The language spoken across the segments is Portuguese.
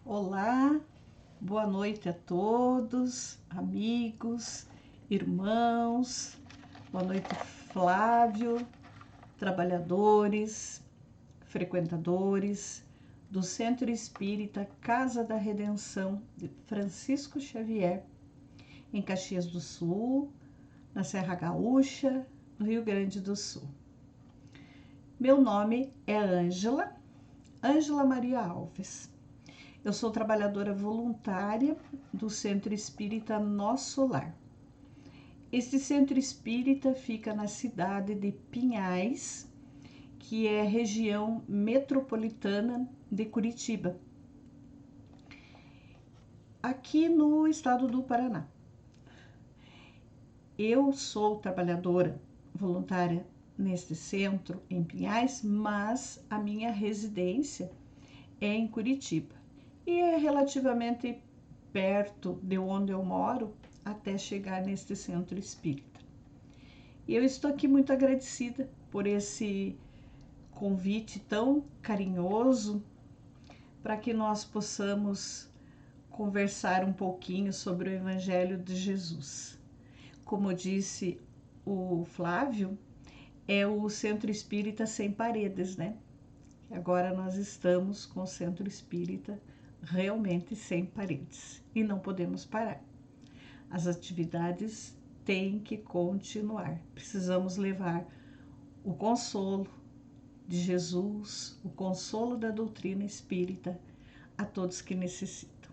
Olá, boa noite a todos, amigos, irmãos, boa noite, Flávio, trabalhadores, frequentadores do Centro Espírita Casa da Redenção de Francisco Xavier, em Caxias do Sul, na Serra Gaúcha, no Rio Grande do Sul. Meu nome é Ângela Maria Alves. Eu sou trabalhadora voluntária do Centro Espírita Nosso Lar. Este Centro Espírita fica na cidade de Pinhais, que é região metropolitana de Curitiba, aqui no estado do Paraná. Eu sou trabalhadora voluntária neste centro em Pinhais, mas a minha residência é em Curitiba. E é relativamente perto de onde eu moro até chegar neste centro espírita. E eu estou aqui muito agradecida por esse convite tão carinhoso para que nós possamos conversar um pouquinho sobre o Evangelho de Jesus. Como disse o Flávio, é o Centro Espírita Sem Paredes, né? Agora nós estamos com o Centro Espírita realmente sem paredes e não podemos parar. As atividades têm que continuar. Precisamos levar o consolo de Jesus, o consolo da doutrina espírita a todos que necessitam.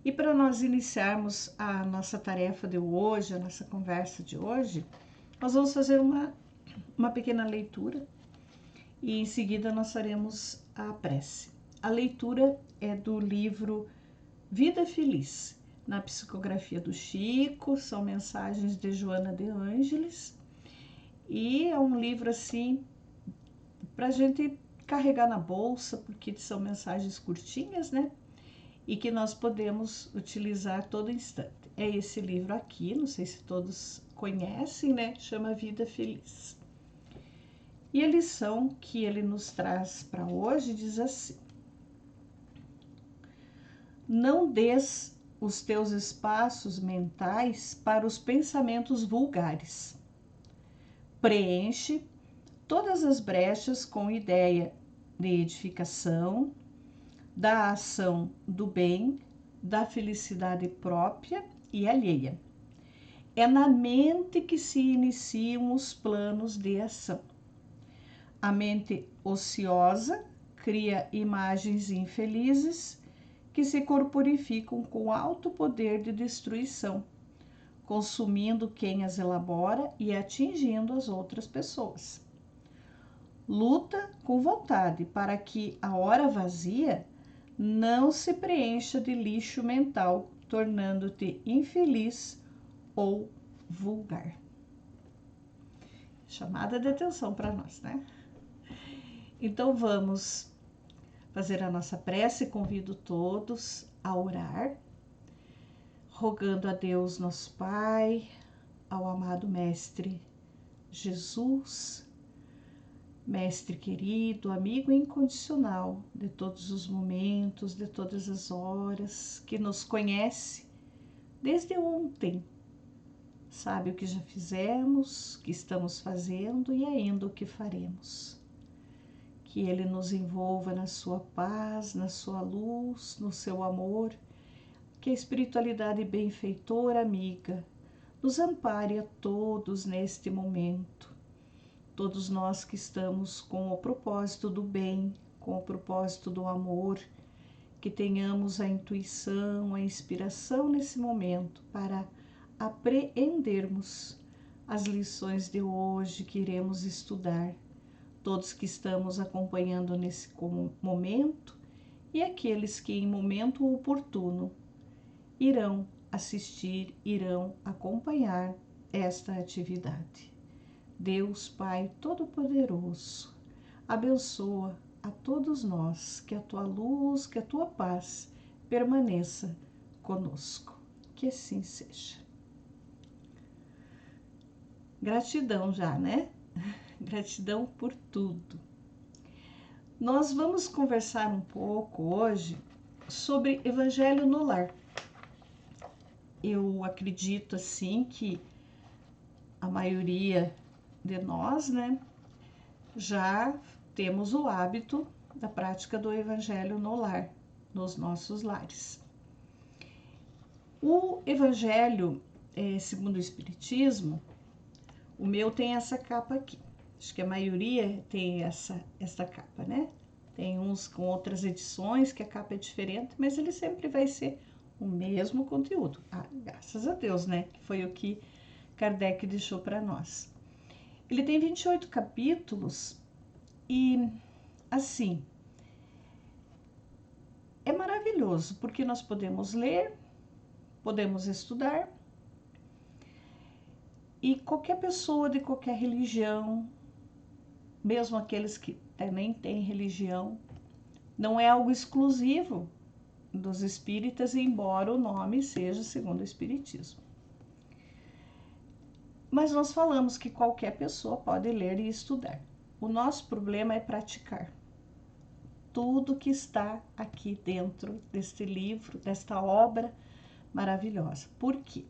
E para nós iniciarmos a nossa tarefa de hoje, a nossa conversa de hoje, nós vamos fazer uma pequena leitura e em seguida nós faremos a prece. A leitura é do livro Vida Feliz, na psicografia do Chico, são mensagens de Joana de Ângeles, e é um livro assim para a gente carregar na bolsa, porque são mensagens curtinhas, né? E que nós podemos utilizar a todo instante. É esse livro aqui, não sei se todos conhecem, né? Chama Vida Feliz. E a lição que ele nos traz para hoje diz assim: não des os teus espaços mentais para os pensamentos vulgares. Preenche todas as brechas com ideia de edificação, da ação do bem, da felicidade própria e alheia. É na mente que se iniciam os planos de ação. A mente ociosa cria imagens infelizes que se corporificam com alto poder de destruição, consumindo quem as elabora e atingindo as outras pessoas. Luta com vontade para que a hora vazia não se preencha de lixo mental, tornando-te infeliz ou vulgar. Chamada de atenção para nós, né? Então vamos fazer a nossa prece. Convido todos a orar, rogando a Deus nosso Pai, ao amado Mestre Jesus, Mestre querido, amigo incondicional de todos os momentos, de todas as horas, que nos conhece desde ontem, sabe o que já fizemos, o que estamos fazendo e ainda o que faremos. Que Ele nos envolva na sua paz, na sua luz, no seu amor, que a espiritualidade benfeitora amiga nos ampare a todos neste momento. Todos nós que estamos com o propósito do bem, com o propósito do amor, que tenhamos a intuição, a inspiração nesse momento para apreendermos as lições de hoje que iremos estudar. Todos que estamos acompanhando nesse momento e aqueles que em momento oportuno irão assistir, irão acompanhar esta atividade. Deus Pai Todo-Poderoso, abençoa a todos nós, que a tua luz, que a tua paz permaneça conosco. Que assim seja. Gratidão já, né? Gratidão por tudo. Nós vamos conversar um pouco hoje sobre Evangelho no Lar. Eu acredito, assim, que a maioria de nós, né, já temos o hábito da prática do Evangelho no lar, nos nossos lares. O Evangelho, segundo o Espiritismo, o meu tem essa capa aqui. Acho que a maioria tem essa capa, né? Tem uns com outras edições que a capa é diferente, mas ele sempre vai ser o mesmo conteúdo. Ah, graças a Deus, né? Que foi o que Kardec deixou para nós. Ele tem 28 capítulos e, assim, é maravilhoso, porque nós podemos ler, podemos estudar, e qualquer pessoa de qualquer religião, mesmo aqueles que nem têm religião, não é algo exclusivo dos espíritas, embora o nome seja segundo o Espiritismo. Mas nós falamos que qualquer pessoa pode ler e estudar. O nosso problema é praticar tudo que está aqui dentro deste livro, desta obra maravilhosa. Por quê?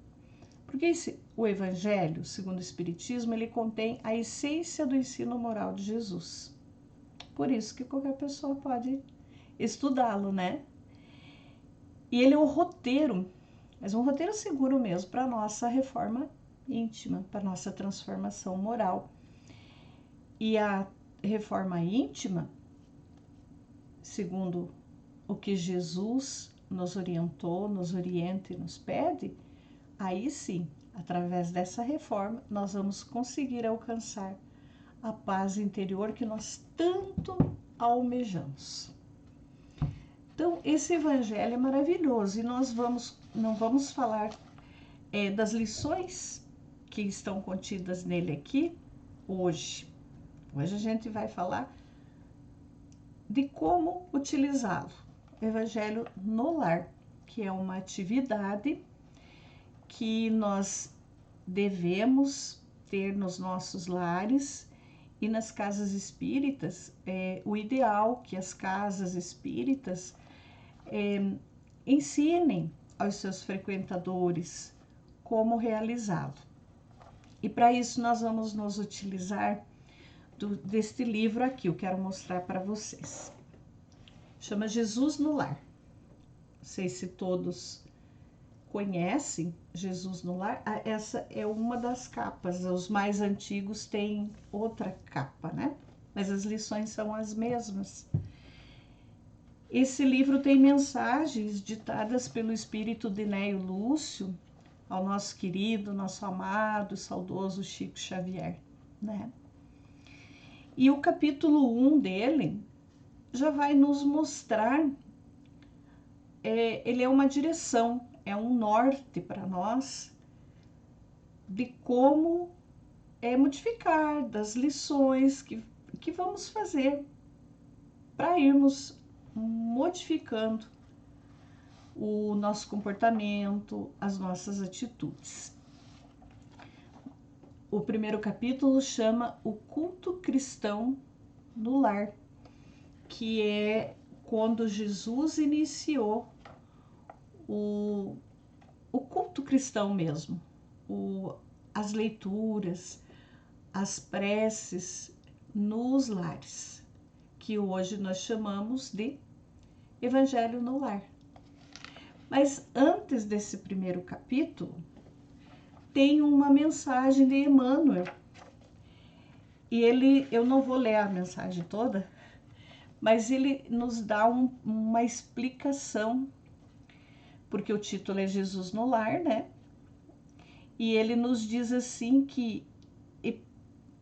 Porque o Evangelho, segundo o Espiritismo, ele contém a essência do ensino moral de Jesus. Por isso que qualquer pessoa pode estudá-lo, né? E ele é um roteiro, mas um roteiro seguro mesmo para a nossa reforma íntima, para a nossa transformação moral. E a reforma íntima, segundo o que Jesus nos orientou, nos orienta e nos pede, aí sim, através dessa reforma, nós vamos conseguir alcançar a paz interior que nós tanto almejamos. Então, esse evangelho é maravilhoso e nós não vamos falar das lições que estão contidas nele aqui hoje. Hoje a gente vai falar de como utilizá-lo. O evangelho no lar, que é uma atividade que nós devemos ter nos nossos lares e nas casas espíritas. O ideal que as casas espíritas ensinem aos seus frequentadores como realizá-lo. E para isso nós vamos nos utilizar deste livro aqui, eu quero mostrar para vocês. Chama Jesus no Lar. Não sei se todos conhecem Jesus no Lar. Essa é uma das capas, os mais antigos têm outra capa, né? Mas as lições são as mesmas. Esse livro tem mensagens ditadas pelo espírito de Neio Lúcio ao nosso querido, nosso amado, saudoso Chico Xavier, né? E o capítulo 1 dele já vai nos mostrar, ele é uma direção, é um norte para nós de como modificar, das lições que vamos fazer para irmos modificando o nosso comportamento, as nossas atitudes. O primeiro capítulo chama O Culto Cristão no Lar, que é quando Jesus iniciou o culto cristão mesmo, as leituras, as preces nos lares, que hoje nós chamamos de Evangelho no Lar. Mas antes desse primeiro capítulo, tem uma mensagem de Emmanuel. E eu não vou ler a mensagem toda, mas ele nos dá uma explicação, porque o título é Jesus no Lar, né? E ele nos diz assim que,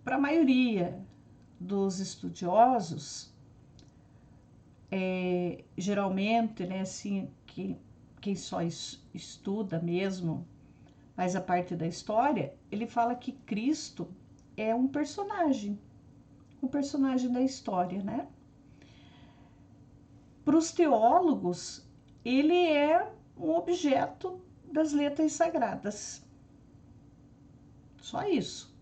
para a maioria dos estudiosos, geralmente, né, assim, quem só estuda mesmo, faz a parte da história, ele fala que Cristo é um personagem da história, né? Para os teólogos, ele é um objeto das letras sagradas. Só isso.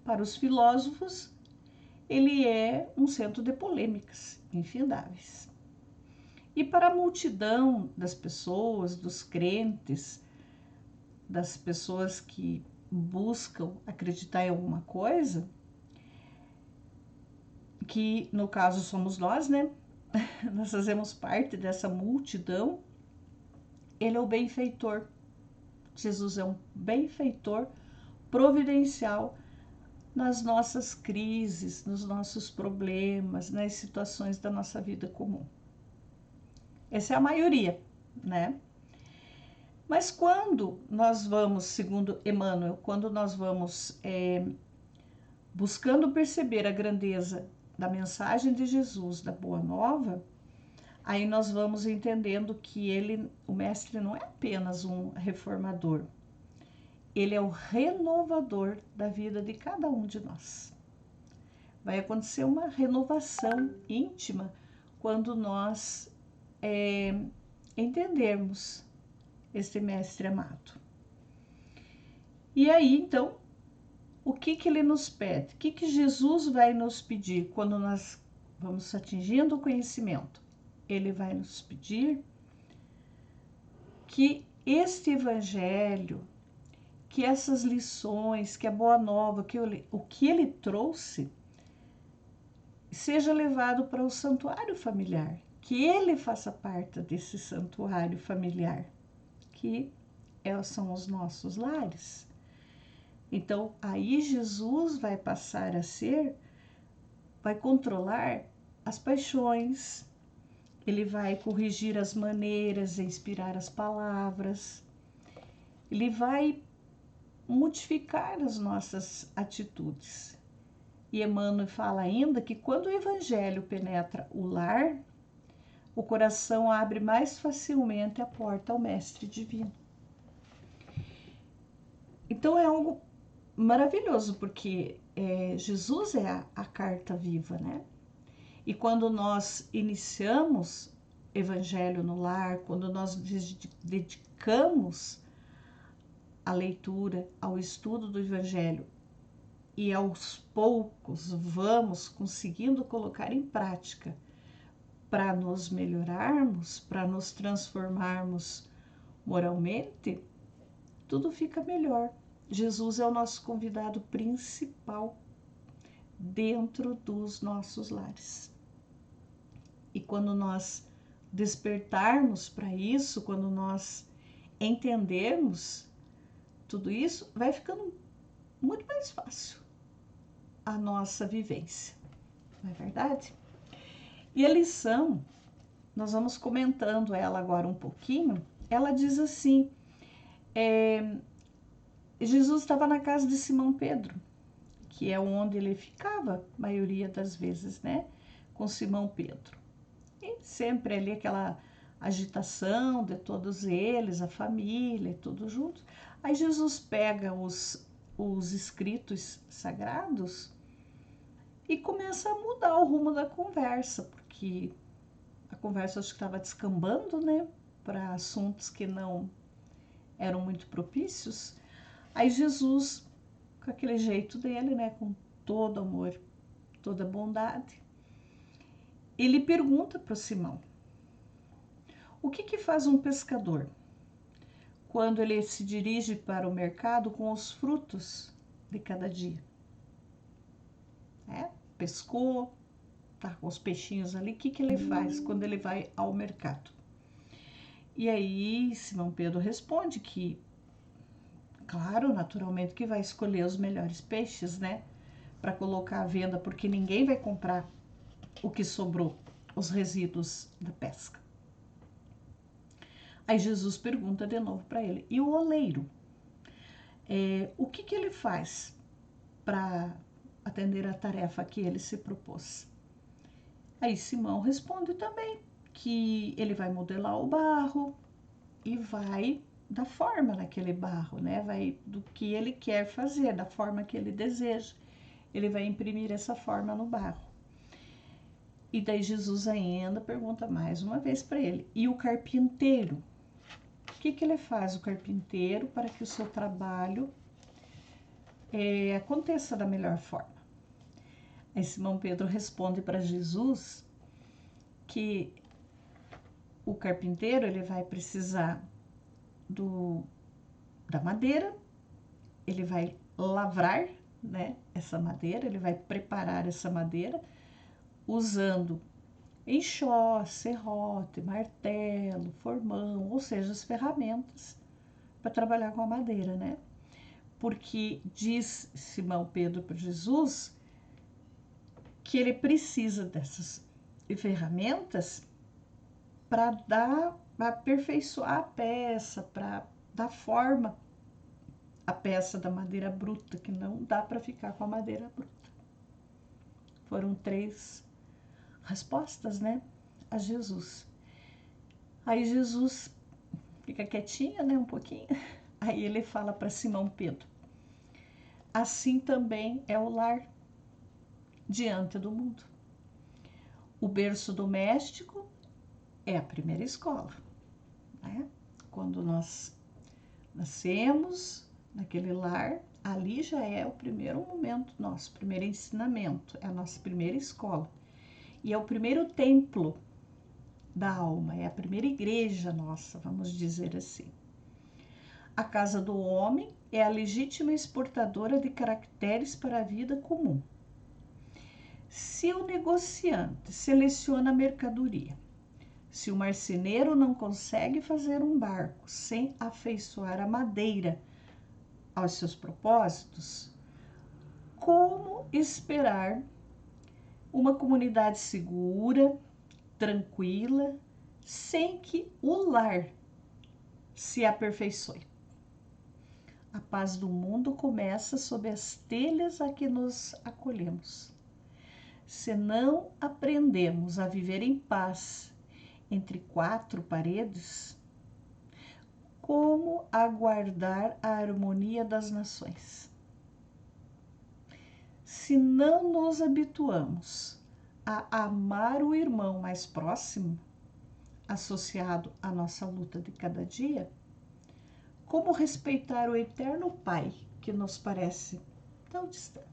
Para os filósofos, ele é um centro de polêmicas infindáveis. E para a multidão das pessoas, dos crentes, das pessoas que buscam acreditar em alguma coisa, que no caso somos nós, né? Nós fazemos parte dessa multidão. Ele é o benfeitor. Jesus é um benfeitor providencial nas nossas crises, nos nossos problemas, nas situações da nossa vida comum. Essa é a maioria, né? Mas quando nós vamos, segundo Emmanuel, quando nós vamos buscando perceber a grandeza da mensagem de Jesus, da Boa Nova, aí nós vamos entendendo que ele, o Mestre, não é apenas um reformador, ele é o renovador da vida de cada um de nós. Vai acontecer uma renovação íntima quando nós entendermos este Mestre amado. E aí, então, o que ele nos pede? O que Jesus vai nos pedir quando nós vamos atingindo o conhecimento? Ele vai nos pedir que este Evangelho, que essas lições, que a Boa Nova, o que ele trouxe, seja levado para o santuário familiar, que ele faça parte desse santuário familiar, que são os nossos lares. Então, aí Jesus vai passar a vai controlar as paixões, ele vai corrigir as maneiras, inspirar as palavras, ele vai modificar as nossas atitudes. E Emmanuel fala ainda que quando o Evangelho penetra o lar, o coração abre mais facilmente a porta ao Mestre Divino. Então é algo maravilhoso, porque Jesus é a carta viva, né? E quando nós iniciamos Evangelho no lar, quando nós dedicamos a leitura, ao estudo do Evangelho, e aos poucos vamos conseguindo colocar em prática para nos melhorarmos, para nos transformarmos moralmente, tudo fica melhor. Jesus é o nosso convidado principal dentro dos nossos lares. E quando nós despertarmos para isso, quando nós entendermos tudo isso, vai ficando muito mais fácil a nossa vivência, não é verdade? E a lição, nós vamos comentando ela agora um pouquinho, ela diz assim, Jesus estava na casa de Simão Pedro, que é onde ele ficava, a maioria das vezes, né, com Simão Pedro. E sempre ali aquela agitação de todos eles, a família, tudo junto. Aí Jesus pega os escritos sagrados e começa a mudar o rumo da conversa, porque a conversa acho que estava descambando, né, para assuntos que não eram muito propícios. Aí Jesus, com aquele jeito dele, né, com todo amor, toda bondade, ele pergunta para Simão: o que faz um pescador quando ele se dirige para o mercado com os frutos de cada dia? Pescou, tá com os peixinhos ali, o que ele faz quando ele vai ao mercado? E aí Simão Pedro responde que, claro, naturalmente que vai escolher os melhores peixes, né, para colocar à venda, porque ninguém vai comprar o que sobrou, os resíduos da pesca. Aí Jesus pergunta de novo para ele: e o oleiro? O que ele faz para atender a tarefa que ele se propôs? Aí Simão responde também que ele vai modelar o barro e vai dar forma naquele barro, né? Vai do que ele quer fazer, da forma que ele deseja. Ele vai imprimir essa forma no barro. E daí Jesus ainda pergunta mais uma vez para ele: e o carpinteiro? O que ele faz, o carpinteiro, para que o seu trabalho aconteça da melhor forma? Aí Simão Pedro responde para Jesus que O carpinteiro, ele vai precisar da madeira, ele vai lavrar, né, essa madeira, ele vai preparar essa madeira usando enxó, serrote, martelo, formão, ou seja, as ferramentas para trabalhar com a madeira, né? Porque diz Simão Pedro para Jesus que ele precisa dessas ferramentas para aperfeiçoar a peça, para dar forma à peça da madeira bruta, que não dá para ficar com a madeira bruta. Foram 3 respostas, né, a Jesus. Aí Jesus fica quietinho, né, um pouquinho. Aí ele fala para Simão Pedro: assim também é o lar diante do mundo. O berço doméstico é a primeira escola, né? Quando nós nascemos naquele lar, ali já é o primeiro momento nosso, primeiro ensinamento, é a nossa primeira escola. E é o primeiro templo da alma, é a primeira igreja nossa, vamos dizer assim. A casa do homem é a legítima exportadora de caracteres para a vida comum. Se o negociante seleciona a mercadoria, se o marceneiro não consegue fazer um barco sem afeiçoar a madeira aos seus propósitos, como esperar uma comunidade segura, tranquila, sem que o lar se aperfeiçoe? A paz do mundo começa sob as telhas a que nos acolhemos. Se não aprendemos a viver em paz entre 4 paredes, como aguardar a harmonia das nações? Se não nos habituamos a amar o irmão mais próximo, associado à nossa luta de cada dia, como respeitar o eterno Pai que nos parece tão distante?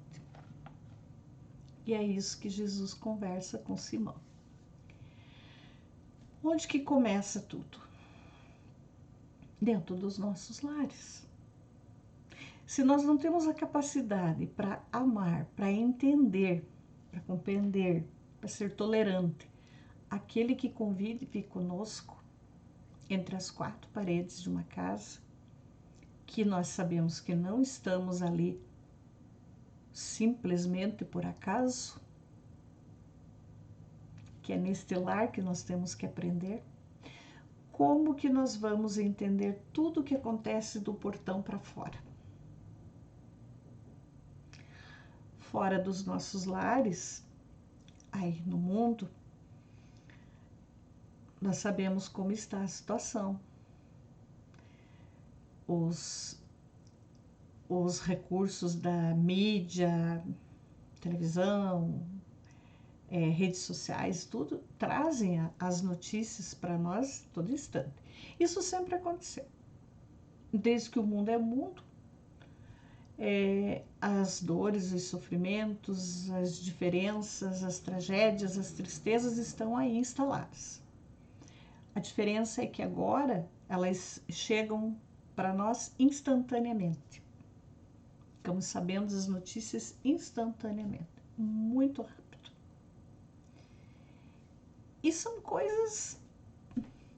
E é isso que Jesus conversa com Simão. Onde que começa tudo? Dentro dos nossos lares. Se nós não temos a capacidade para amar, para entender, para compreender, para ser tolerante, aquele que convive conosco entre as 4 paredes de uma casa, que nós sabemos que não estamos ali simplesmente por acaso, que é neste lar que nós temos que aprender, como que nós vamos entender tudo o que acontece do portão para fora? Fora dos nossos lares, aí no mundo, nós sabemos como está a situação. Os recursos da mídia, televisão, redes sociais, tudo trazem as notícias para nós todo instante. Isso sempre aconteceu. Desde que o mundo é mundo, as dores, os sofrimentos, as diferenças, as tragédias, as tristezas estão aí instaladas. A diferença é que agora elas chegam para nós instantaneamente. Ficamos sabendo das notícias instantaneamente, muito rápido. E são coisas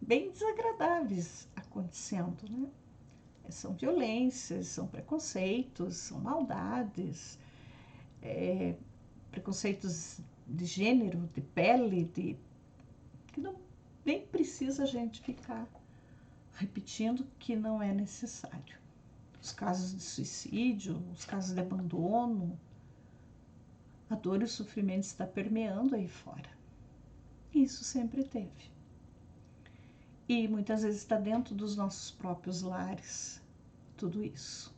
bem desagradáveis acontecendo, né? São violências, são preconceitos, são maldades, preconceitos de gênero, de pele, que não, nem precisa a gente ficar repetindo que não é necessário. Os casos de suicídio, os casos de abandono, a dor e o sofrimento está permeando aí fora. Isso sempre teve. E muitas vezes está dentro dos nossos próprios lares, tudo isso.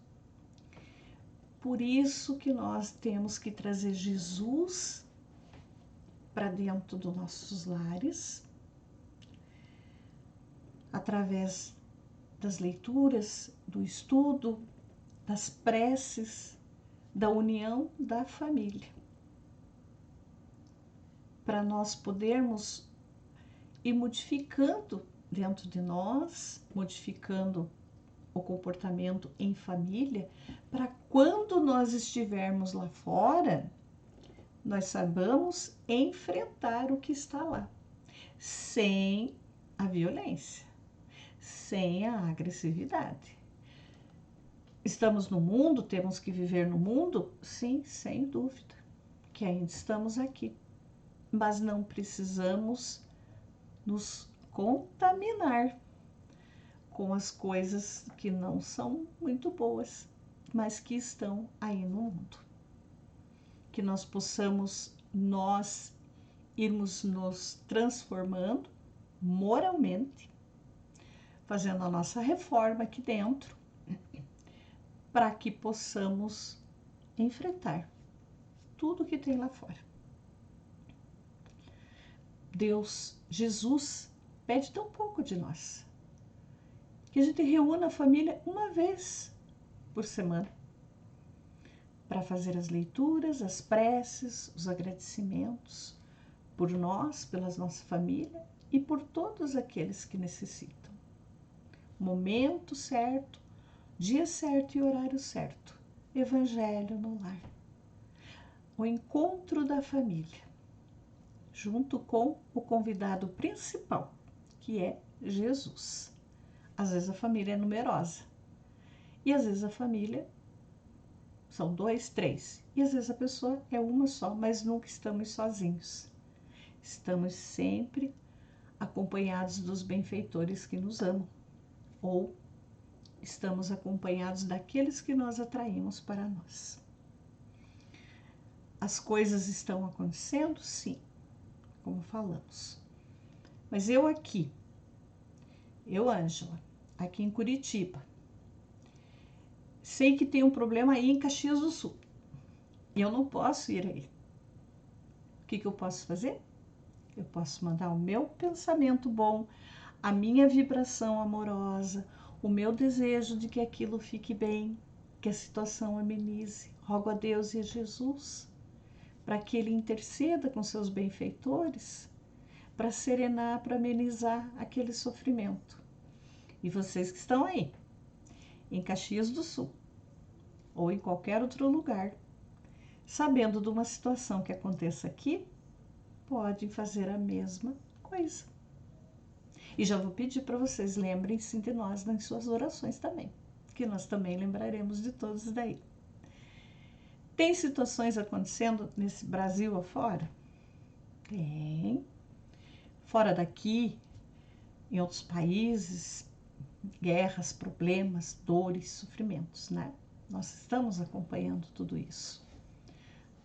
Por isso que nós temos que trazer Jesus para dentro dos nossos lares, através das leituras, do estudo, das preces, da união da família, para nós podermos ir modificando dentro de nós, modificando o comportamento em família, para quando nós estivermos lá fora, nós saibamos enfrentar o que está lá, sem a violência, sem a agressividade. Estamos no mundo, temos que viver no mundo? Sim, sem dúvida, que ainda estamos aqui, mas não precisamos nos contaminar com as coisas que não são muito boas, mas que estão aí no mundo. Que nós possamos, nós, irmos nos transformando moralmente, fazendo a nossa reforma aqui dentro, para que possamos enfrentar tudo que tem lá fora. Deus, Jesus, pede tão pouco de nós, que a gente reúna a família uma vez por semana, para fazer as leituras, as preces, os agradecimentos por nós, pela nossa família e por todos aqueles que necessitam. Momento certo, dia certo e horário certo. Evangelho no lar. O encontro da família, junto com o convidado principal, que é Jesus. Às vezes a família é numerosa e às vezes a família são 2, 3 e às vezes a pessoa é uma só, mas nunca estamos sozinhos. Estamos sempre acompanhados dos benfeitores que nos amam, ou estamos acompanhados daqueles que nós atraímos para nós. As coisas estão acontecendo? Sim, como falamos. Mas eu, Ângela, aqui em Curitiba, sei que tem um problema aí em Caxias do Sul e eu não posso ir aí. O que eu posso fazer? Eu posso mandar o meu pensamento bom, a minha vibração amorosa, o meu desejo de que aquilo fique bem, que a situação amenize. Rogo a Deus e a Jesus para que Ele interceda com seus benfeitores para serenar, para amenizar aquele sofrimento. E vocês que estão aí, em Caxias do Sul, ou em qualquer outro lugar, sabendo de uma situação que aconteça aqui, podem fazer a mesma coisa. E já vou pedir para vocês, lembrem-se de nós nas suas orações também, que nós também lembraremos de todos daí. Tem situações acontecendo nesse Brasil afora? Tem. Fora daqui, em outros países, guerras, problemas, dores, sofrimentos, né? Nós estamos acompanhando tudo isso.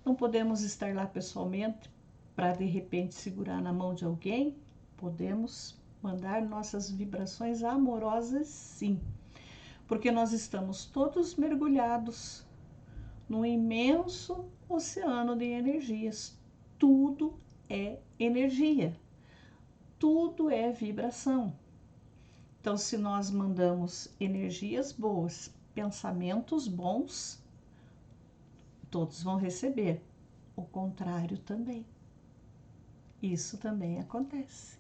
Não podemos estar lá pessoalmente para de repente segurar na mão de alguém. Podemos mandar nossas vibrações amorosas, sim, porque nós estamos todos mergulhados num imenso oceano de energias. Tudo é energia, tudo é vibração. Então, se nós mandamos energias boas, pensamentos bons, todos vão receber. O contrário também. Isso também acontece.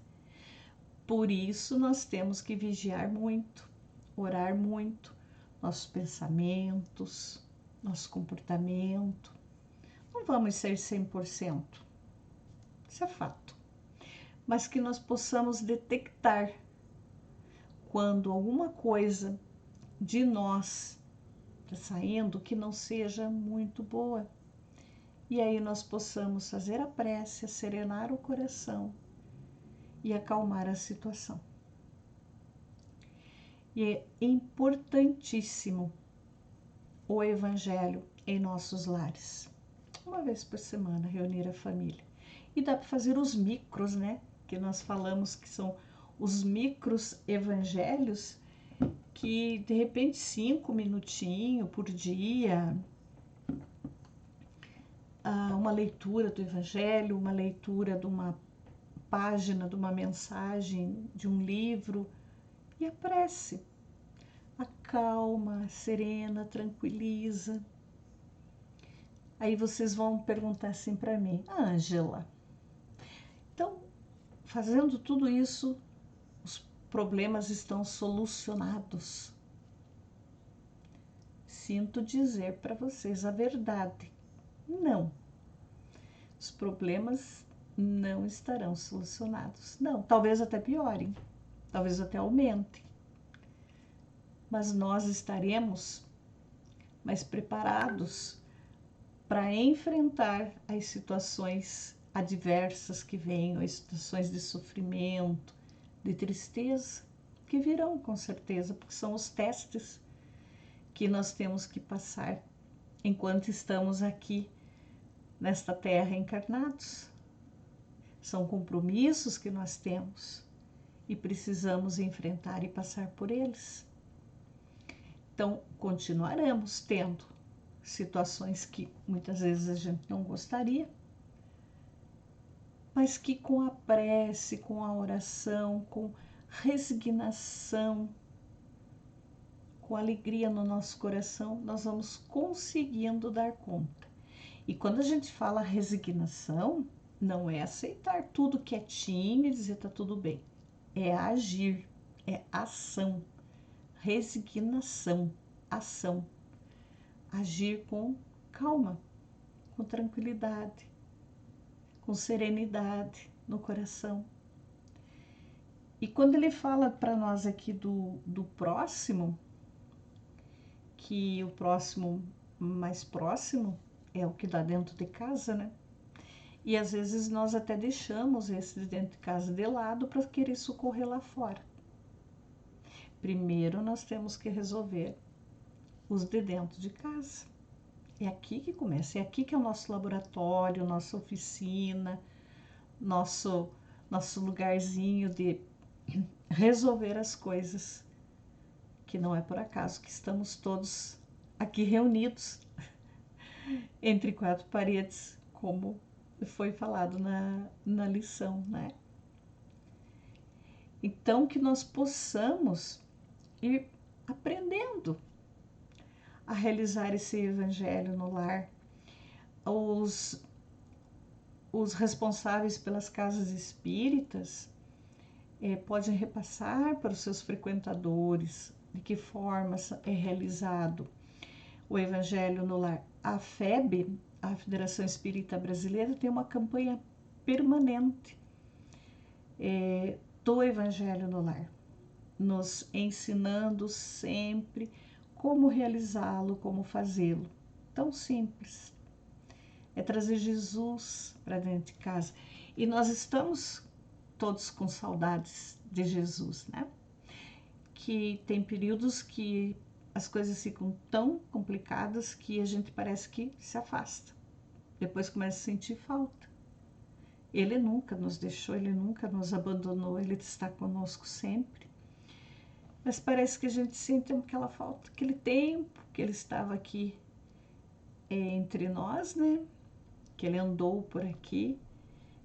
Por isso, nós temos que vigiar muito, orar muito, nossos pensamentos, nosso comportamento. Não vamos ser 100%, isso é fato. Mas que nós possamos detectar quando alguma coisa de nós está saindo que não seja muito boa. E aí nós possamos fazer a prece, serenar o coração e acalmar a situação. E é importantíssimo o Evangelho em nossos lares. Uma vez por semana, reunir a família. E dá para fazer os micros, né? Que nós falamos que são os micros evangelhos, que de repente 5 minutinhos por dia, uma leitura do Evangelho, uma leitura de uma página, de uma mensagem, de um livro, e a prece. Acalma, serena, tranquiliza. Aí vocês vão perguntar assim para mim, Ângela, então fazendo tudo isso, os problemas estão solucionados. Sinto dizer para vocês a verdade. Não. Os problemas não estarão solucionados. Não, talvez até piorem, talvez até aumentem. Mas nós estaremos mais preparados para enfrentar as situações adversas que venham, as situações de sofrimento, de tristeza, que virão com certeza, porque são os testes que nós temos que passar enquanto estamos aqui nesta terra encarnados. São compromissos que nós temos e precisamos enfrentar e passar por eles. Então, continuaremos tendo situações que muitas vezes a gente não gostaria, mas que com a prece, com a oração, com resignação, com alegria no nosso coração, nós vamos conseguindo dar conta. E quando a gente fala resignação, não é aceitar tudo quietinho e dizer tá tudo bem. É agir, é ação. Resignação, ação. Agir com calma, com tranquilidade, com serenidade no coração. E quando ele fala para nós aqui do próximo, que o próximo mais próximo é o que dá dentro de casa, né? E às vezes nós até deixamos esse de dentro de casa de lado para querer socorrer lá fora. Primeiro nós temos que resolver os de dentro de casa. É aqui que começa, é aqui que é o nosso laboratório, nossa oficina, nosso lugarzinho de resolver as coisas, que não é por acaso que estamos todos aqui reunidos entre quatro paredes, como foi falado na lição, né? Então, que nós possamos ir aprendendo a realizar esse evangelho no lar. Os responsáveis pelas casas espíritas podem repassar para os seus frequentadores de que forma é realizado o evangelho no lar. A FEB, a Federação Espírita Brasileira, tem uma campanha permanente do evangelho no lar, nos ensinando sempre como realizá-lo, como fazê-lo. Tão simples. É trazer Jesus para dentro de casa. E nós estamos todos com saudades de Jesus, né? Que tem períodos que as coisas ficam tão complicadas que a gente parece que se afasta. Depois começa a sentir falta. Ele nunca nos deixou, ele nunca nos abandonou, ele está conosco sempre. Mas parece que a gente sente aquela falta, aquele tempo que ele estava aqui entre nós, né? Que ele andou por aqui,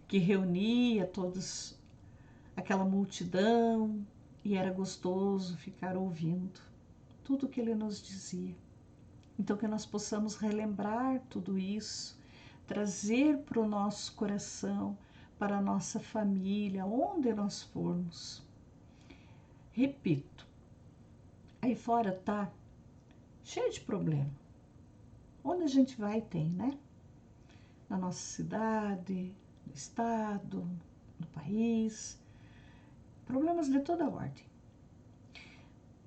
que reunia todos, aquela multidão, e era gostoso ficar ouvindo tudo que ele nos dizia. Então, que nós possamos relembrar tudo isso, trazer para o nosso coração, para a nossa família, onde nós formos. Repito, aí fora tá cheio de problema. Onde a gente vai tem, né? Na nossa cidade, no estado, no país, problemas de toda ordem.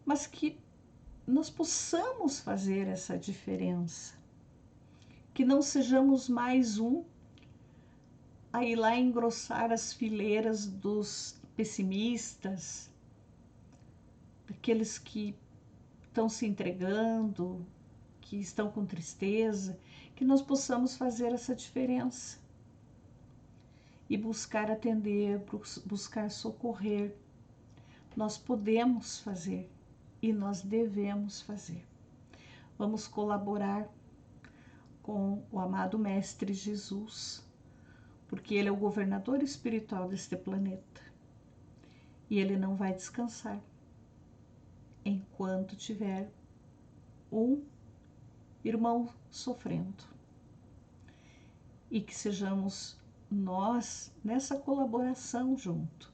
Mas que nós possamos fazer essa diferença, que não sejamos mais um a ir lá engrossar as fileiras dos pessimistas, daqueles que estão se entregando, que estão com tristeza, que nós possamos fazer essa diferença e buscar atender, buscar socorrer. Nós podemos fazer e nós devemos fazer. Vamos colaborar com o amado Mestre Jesus, porque ele é o governador espiritual deste planeta e ele não vai descansar enquanto tiver um irmão sofrendo. E que sejamos nós nessa colaboração junto,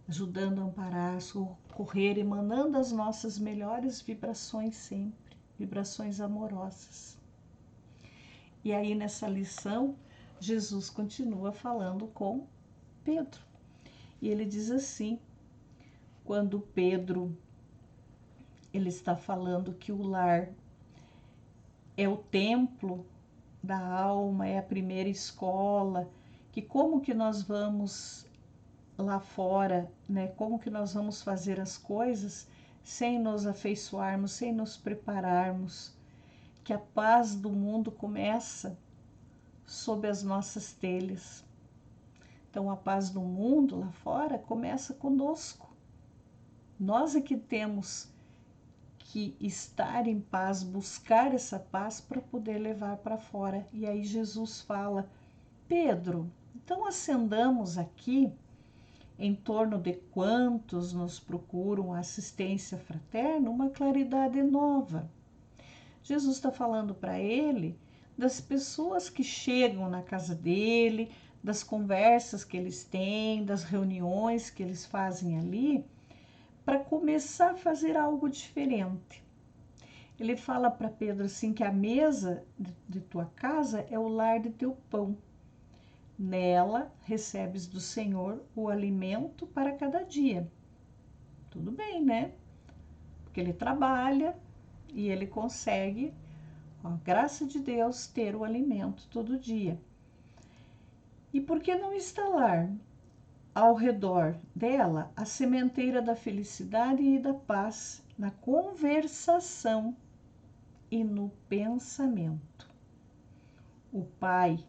ajudando a amparar, socorrer, emanando as nossas melhores vibrações sempre, vibrações amorosas. E aí nessa lição, Jesus continua falando com Pedro. E ele diz assim, quando Pedro ele está falando que o lar é o templo da alma, é a primeira escola, que como que nós vamos lá fora, né? Como que nós vamos fazer as coisas sem nos afeiçoarmos, sem nos prepararmos, que a paz do mundo começa sob as nossas telhas. Então a paz do mundo lá fora começa conosco. Nós é que temos que estar em paz, buscar essa paz para poder levar para fora. E aí Jesus fala, Pedro, então acendamos aqui em torno de quantos nos procuram assistência fraterna, uma claridade nova. Jesus está falando para ele das pessoas que chegam na casa dele, das conversas que eles têm, das reuniões que eles fazem ali, para começar a fazer algo diferente. Ele fala para Pedro assim que a mesa de tua casa é o lar de teu pão. Nela recebes do Senhor o alimento para cada dia. Tudo bem, né? Porque ele trabalha e ele consegue, com a graça de Deus, ter o alimento todo dia. E por que não instalar ao redor dela a sementeira da felicidade e da paz na conversação e no pensamento? O Pai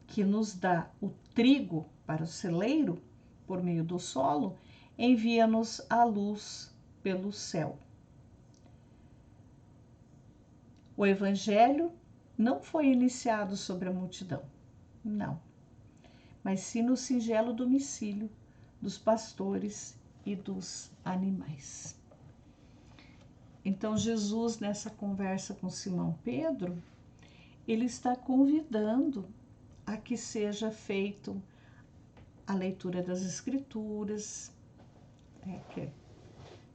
que nos dá o trigo para o celeiro, por meio do solo, envia-nos a luz pelo céu. O Evangelho não foi iniciado sobre a multidão, não, mas sim no singelo domicílio dos pastores e dos animais. Então, Jesus, nessa conversa com Simão Pedro, ele está convidando a que seja feito a leitura das Escrituras, que é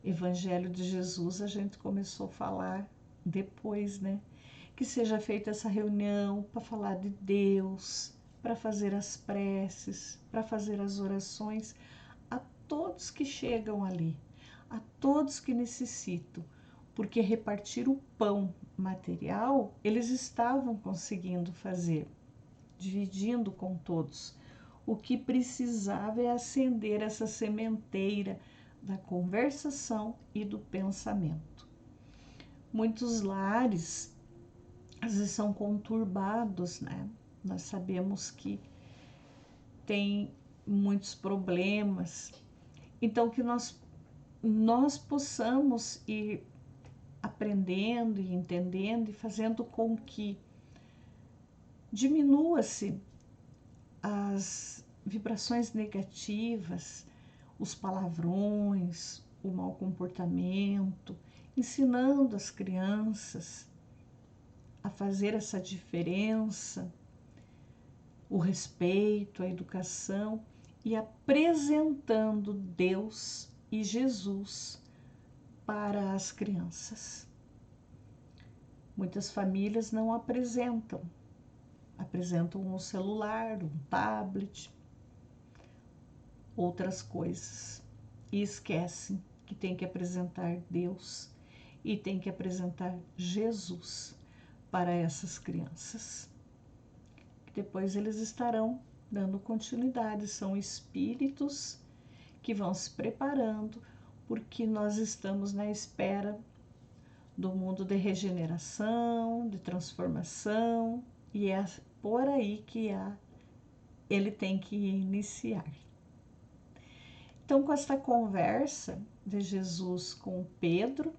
Evangelho de Jesus, a gente começou a falar depois, né? Que seja feita essa reunião para falar de Deus, para fazer as preces, para fazer as orações a todos que chegam ali, a todos que necessitam, porque repartir o pão material eles estavam conseguindo fazer, dividindo com todos. O que precisava é acender essa sementeira da conversação e do pensamento. Muitos lares às vezes são conturbados, né? Nós sabemos que tem muitos problemas. Então que nós possamos ir aprendendo e entendendo e fazendo com que diminua-se as vibrações negativas, os palavrões, o mau comportamento, ensinando as crianças a fazer essa diferença, o respeito, a educação e apresentando Deus e Jesus para as crianças. Muitas famílias não apresentam um celular, um tablet, outras coisas, e esquecem que tem que apresentar Deus e tem que apresentar Jesus para essas crianças. Depois eles estarão dando continuidade, são espíritos que vão se preparando, porque nós estamos na espera do mundo de regeneração, de transformação, e é por aí que ele tem que iniciar. Então, com esta conversa de Jesus com Pedro,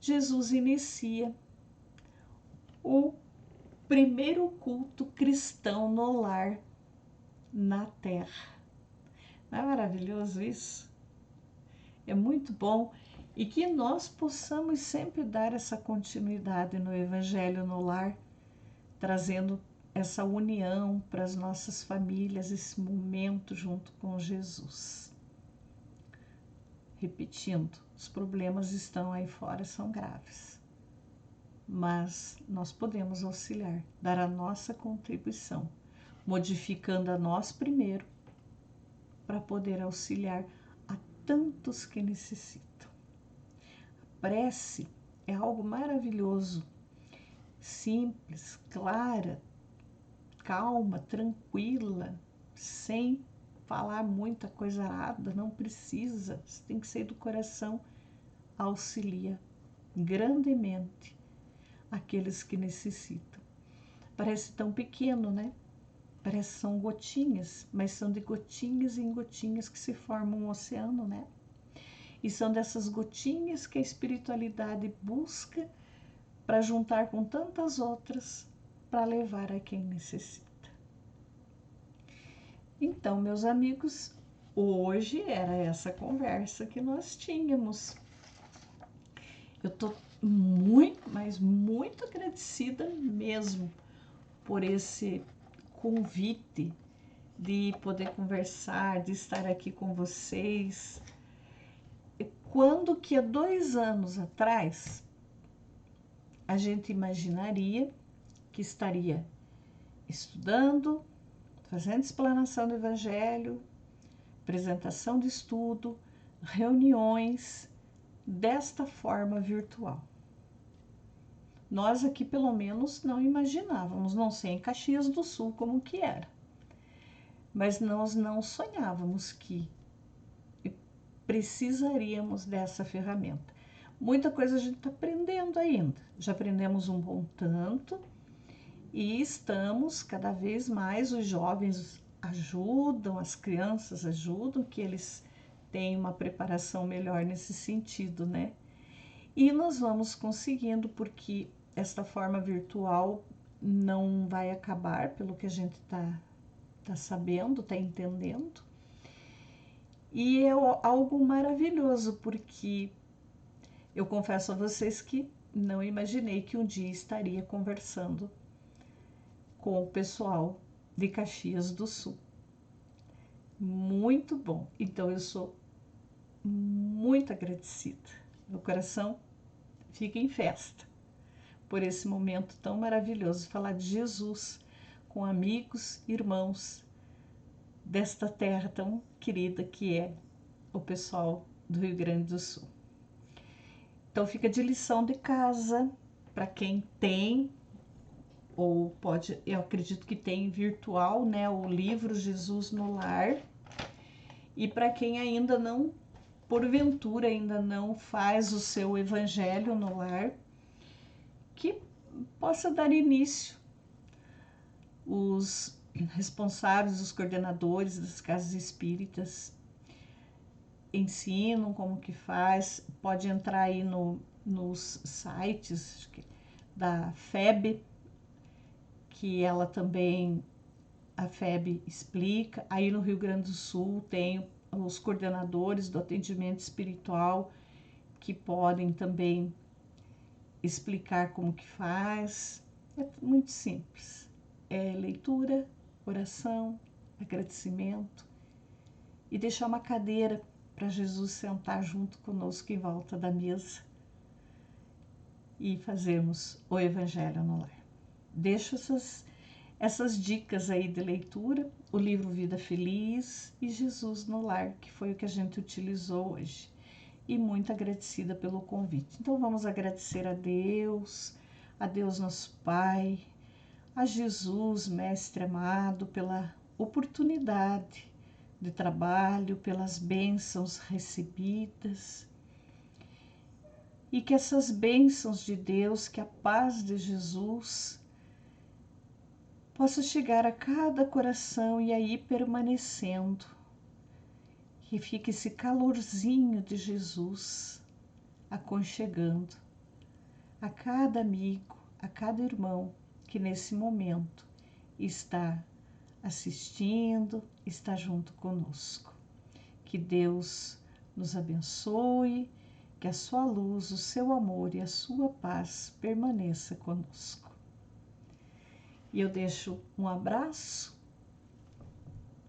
Jesus inicia o primeiro culto cristão no lar na terra. Não é maravilhoso isso? É muito bom. E que nós possamos sempre dar essa continuidade no Evangelho no lar, trazendo essa união para as nossas famílias, esse momento junto com Jesus. Repetindo, os problemas estão aí fora, são graves, mas nós podemos auxiliar, dar a nossa contribuição, modificando a nós primeiro, para poder auxiliar a tantos que necessitam. A prece é algo maravilhoso, simples, clara, calma, tranquila, sem falar muita coisa arada, não precisa, tem que ser do coração, auxilia grandemente aqueles que necessitam. Parece tão pequeno, né? Parece que são gotinhas, mas são de gotinhas em gotinhas que se formam um oceano, né? E são dessas gotinhas que a espiritualidade busca para juntar com tantas outras para levar a quem necessita. Então, meus amigos, hoje era essa conversa que nós tínhamos. Eu estou muito, mas muito agradecida mesmo por esse convite de poder conversar, de estar aqui com vocês. Quando que há 2 anos atrás a gente imaginaria que estaria estudando, fazendo explanação do Evangelho, apresentação de estudo, reuniões desta forma virtual. Nós aqui pelo menos não imaginávamos, não sei em Caxias do Sul como que era, mas nós não sonhávamos que precisaríamos dessa ferramenta. Muita coisa a gente está aprendendo ainda, já aprendemos um bom tanto e estamos cada vez mais, os jovens ajudam, as crianças ajudam, que eles têm uma preparação melhor nesse sentido, né? E nós vamos conseguindo, porque esta forma virtual não vai acabar, pelo que a gente tá sabendo, tá entendendo. E é algo maravilhoso, porque eu confesso a vocês que não imaginei que um dia estaria conversando com o pessoal de Caxias do Sul. Muito bom. Então eu sou muito agradecida. Meu coração fica em festa por esse momento tão maravilhoso, falar de Jesus com amigos, irmãos desta terra tão querida que é o pessoal do Rio Grande do Sul. Então fica de lição de casa para quem tem, ou pode, eu acredito que tem virtual, né, o livro Jesus no Lar. E para quem ainda não, porventura ainda não faz o seu Evangelho no Lar, que possa dar início. Os responsáveis, os coordenadores das casas espíritas ensinam como que faz, pode entrar aí nos sites da FEB, que ela também, a FEB explica. Aí no Rio Grande do Sul tem os coordenadores do atendimento espiritual que podem também explicar como que faz. É muito simples. É leitura, oração, agradecimento e deixar uma cadeira para Jesus sentar junto conosco em volta da mesa e fazermos o Evangelho no Lar. Deixo essas dicas aí de leitura, o livro Vida Feliz e Jesus no Lar, que foi o que a gente utilizou hoje. E muito agradecida pelo convite. Então vamos agradecer a Deus nosso Pai, a Jesus, Mestre amado, pela oportunidade de trabalho, pelas bênçãos recebidas. E que essas bênçãos de Deus, que a paz de Jesus possa chegar a cada coração e aí permanecendo. Que fique esse calorzinho de Jesus aconchegando a cada amigo, a cada irmão que nesse momento está assistindo, está junto conosco. Que Deus nos abençoe, que a sua luz, o seu amor e a sua paz permaneça conosco. E eu deixo um abraço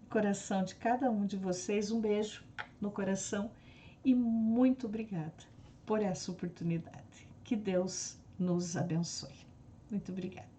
no coração de cada um de vocês, um beijo no coração e muito obrigada por essa oportunidade. Que Deus nos abençoe. Muito obrigada.